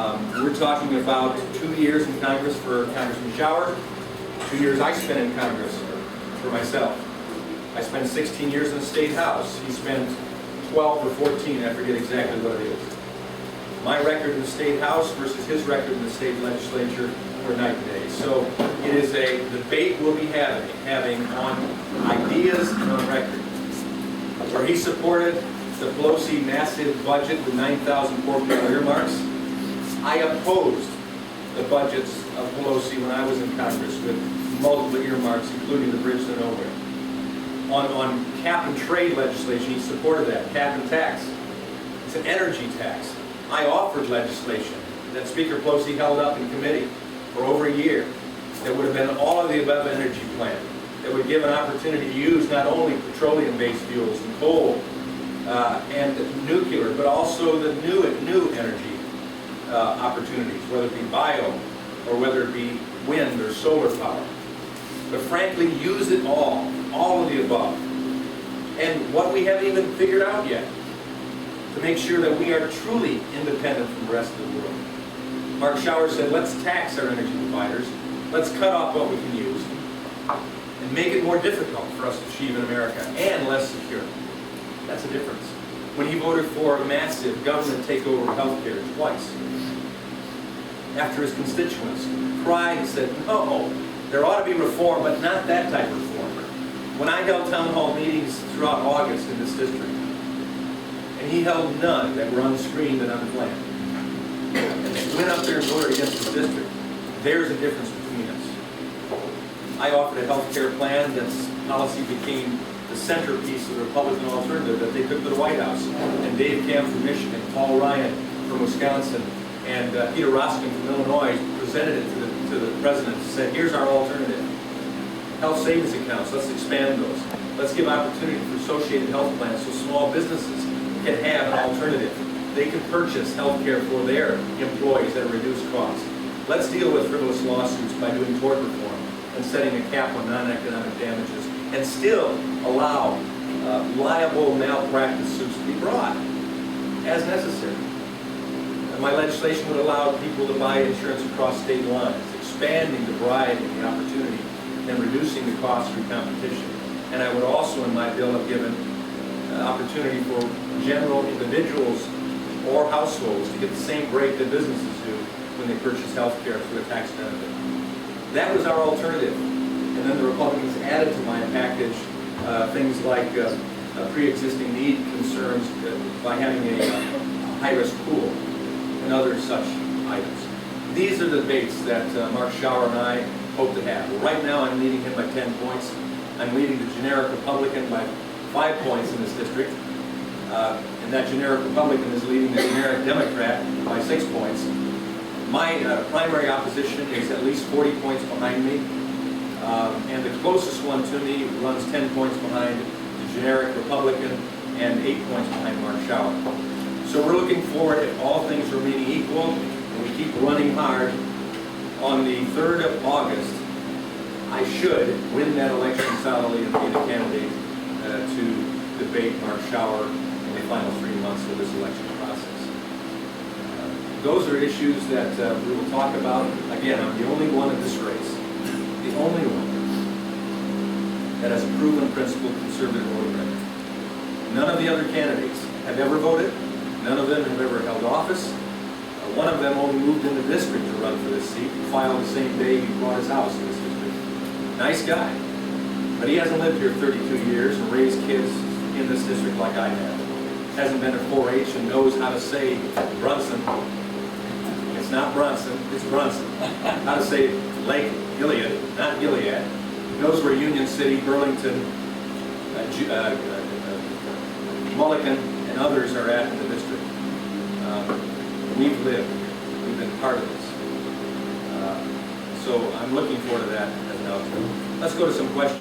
We're talking about 2 years in Congress for Congressman Shower, 2 years I spent in Congress for myself. I spent 16 years in the State House. He spent 12 or 14, I forget exactly what it is. My record in the State House versus his record in the state legislature were night and day. So it is a debate we'll be having on ideas and on record. Where he supported the Pelosi massive budget with 9,000 corporate earmarks, I opposed the budgets of Pelosi when I was in Congress with multiple earmarks, including the bridge to nowhere. On cap and trade legislation, he supported that. Cap and tax. It's an energy tax. I offered legislation that Speaker Pelosi held up in committee for over a year that would have been all of the above energy plan, that would give an opportunity to use not only petroleum-based fuels and coal and nuclear, but also the new energy opportunities, whether it be bio or whether it be wind or solar power. But frankly, use it all of the above. And what we haven't even figured out yet, to make sure that we are truly independent from the rest of the world. Mark Shower said, let's tax our energy providers, let's cut off what we can use, and make it more difficult for us to achieve in America, and less secure. That's the difference. When he voted for a massive government takeover of health care twice, after his constituents cried and said, no, there ought to be reform, but not that type of reform. When I held town hall meetings throughout August in this district, and he held none that were unscreened and unplanned, and he went up there and voted against his district, there's a difference between us. I offered a health care plan that's policy became the centerpiece of the Republican alternative that they took to the White House. And Dave Camp from Michigan, Paul Ryan from Wisconsin, and Peter Roskin from Illinois presented it to the president and said, here's our alternative. Health savings accounts, let's expand those. Let's give opportunity for associated health plans so small businesses can have an alternative. They can purchase health care for their employees at a reduced cost. Let's deal with frivolous lawsuits by doing tort reform and setting a cap on non-economic damages, and still allow liable malpractice suits to be brought as necessary. My legislation would allow people to buy insurance across state lines, expanding the variety and the opportunity and reducing the cost through competition. And I would also, in my bill, have given opportunity for general individuals or households to get the same break that businesses do when they purchase health care through a tax benefit. That was our alternative. And then the Republicans added to my package things like pre-existing need concerns by having a high-risk pool and other such items. These are the debates that Mark Shower and I hope to have. Well, right now I'm leading him by 10 points. I'm leading the generic Republican by 5 points in this district. And that generic Republican is leading the generic Democrat by 6 points. My primary opposition is at least 40 points behind me. And the closest one to me runs 10 points behind the generic Republican and 8 points behind Mark Shower. So we're looking forward, if all things remaining equal, and we keep running hard, on the 3rd of August, I should win that election solidly and be the candidate to debate Mark Shower in the final 3 months of this election process. Those are issues that we will talk about. Again, I'm the only one in this race, the only one that has a proven principled conservative voter record. None of the other candidates have ever voted. None of them have ever held office. One of them only moved into the district to run for this seat and filed the same day he bought his house in this district. Nice guy. But he hasn't lived here 32 years and raised kids in this district like I have. Hasn't been to 4-H and knows how to say Brunson. It's not Brunson, it's Brunson. How to say Lake Gilead, not Gilead. Knows where Union City, Burlington, Mulligan, and others are at in the district. We've lived, we've been part of this. So I'm looking forward to that as an outcome. Let's go to some questions.